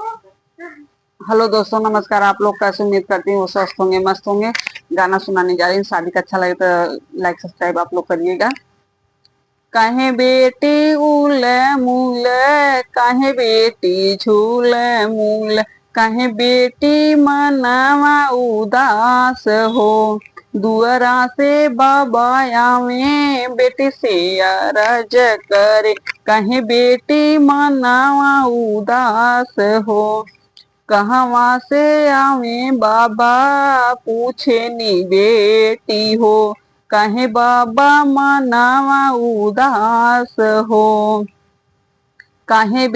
Hello दोस्तों, नमस्कार। आप लोग कैसे? उम्मीद करती हूँ स्वस्थ होंगे, मस्त होंगे। गाना सुनाने जा रही हूँ। शादी का अच्छा लगे तो लाइक सब्सक्राइब आप लोग करिएगा। काहे बेटी उले मूले, काहे बेटी झूले मूले, काहे बेटी मनावा उदास हो। दुअरा से बाबा आवे, बेटी से अरज करे, काहे बेटी मनावा उदास हो। कहवा से आवे बाबा, पूछे नी बेटी हो, काहे बाबा मनावा उदास हो। काहे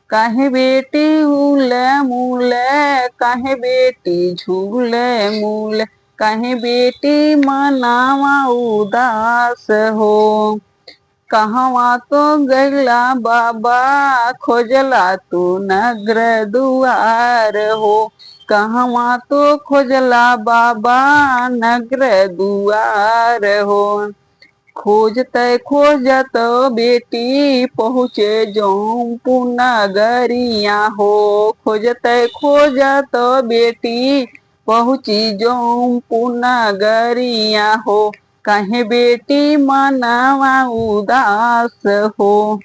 काहे बेटी उले मूले, काहे बेटी झूले मूले, काहे बेटी मनावा उदास हो। कहवा तो गैला बाबा, खोजला तू नगर दुआर हो। कहवा तो खोजला बाबा, नगर दुआर हो। खोजते खोजत बेटी, पहुँचे जौनपुर नगरिया हो। खोजते खोजत बेटी, पहुँची जौनपुर नगरिया हो। काहे बेटी मनावा उदास हो।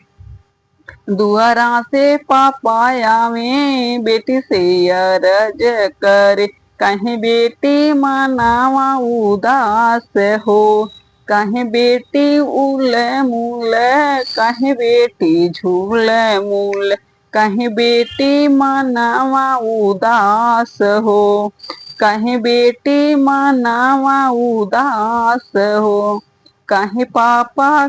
दुआरा से पापा आवे, बेटी से अरज करे, काहे बेटी मनावा उदास हो। काहे बेटी उले मूले, काहे बेटी झूले मूले, काहे बेटी मनावा उदास हो। काहे बेटी मनावा उदास हो। काहे पापा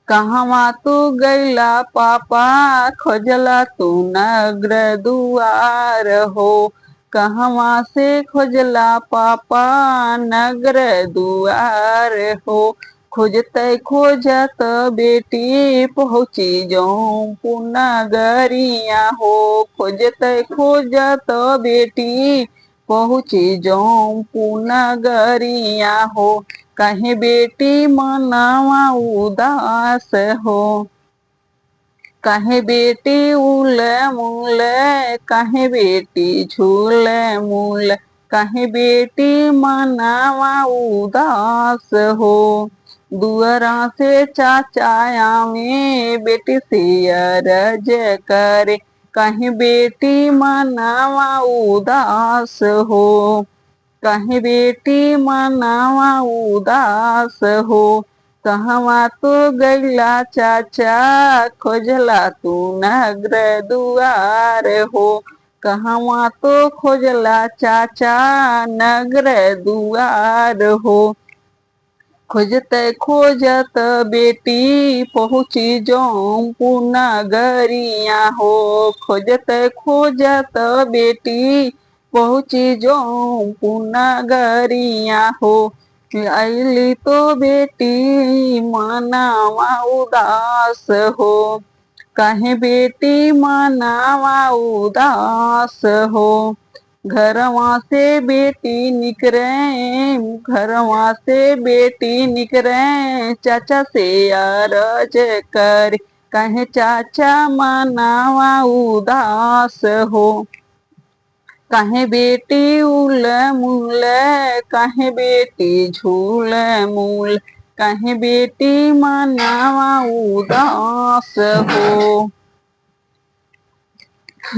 कहवा तू गैला पापा, खोजला तू नगर दुआर हो। कहवा से खोजला पापा, नगर दुआर हो। खोजते खोजत बेटी, पहुँची जौनपुर नगरिया हो। खोजते खोजत बेटी, पहुँची जौनपुर नगरिया हो। काहे बेटी मनावा उदास हो। काहे बेटी उले मूले, काहे बेटी झूले मूले, काहे बेटी मनावा उदास हो। दुअरा से चाचा आवे, बेटी से अरज करे, काहे बेटी मनावा उदास हो। काहे बेटी मनावा उदास हो। कहवा तो गैला चाचा, खोजला तू नगर दुआर हो। कहवा तो खोजला चाचा, नगर दुआर हो। खोजते खोजत बेटी, पहुँची जौनपुर नगरिया हो। खोजते खोजत बेटी, पहुँची जौनपुर नगरिया हो। अली तो बेटी मनावा उदास हो। काहे बेटी मनावा उदास हो। घरवा से बेटी निकरे, घरवा से बेटी निकरे, चाचा से अरज कर, काहे चाचा मनावा उदास हो। काहे बेटी उले मूले, काहे बेटी झूले मूले, काहे बेटी मनावा उदास हो।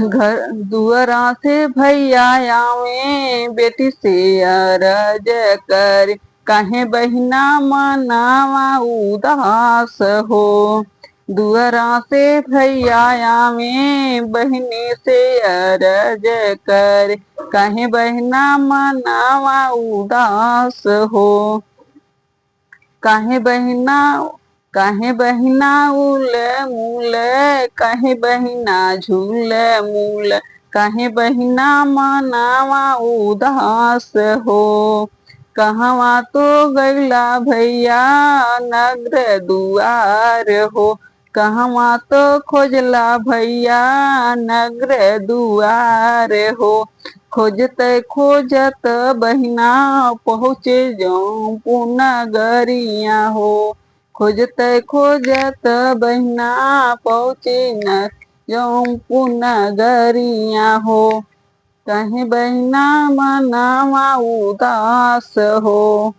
घर दुअरा से भैया आवे, बेटी से अरज कर, काहे बहिना मनावा उदास हो। दुअरा से भैया आवे, बहनी से अरज कर, काहे बहिना मनावा उदास हो। काहे बहिना उले मूले, काहे बहिना झूले मूले, काहे बहिना मनावा उदास हो। कहवा तो गैला भैया, नगर दुआर हो। कहवा तो खोजला भैया, नगर दुआर हो। खोजते खोजत बहिना, पहुँचे जौनपुर नगरिया हो। खोजते खोजत बहिना, पहुँचे न जौनपुर नगरिया हो, कहीं बहिना मनावा उदास हो।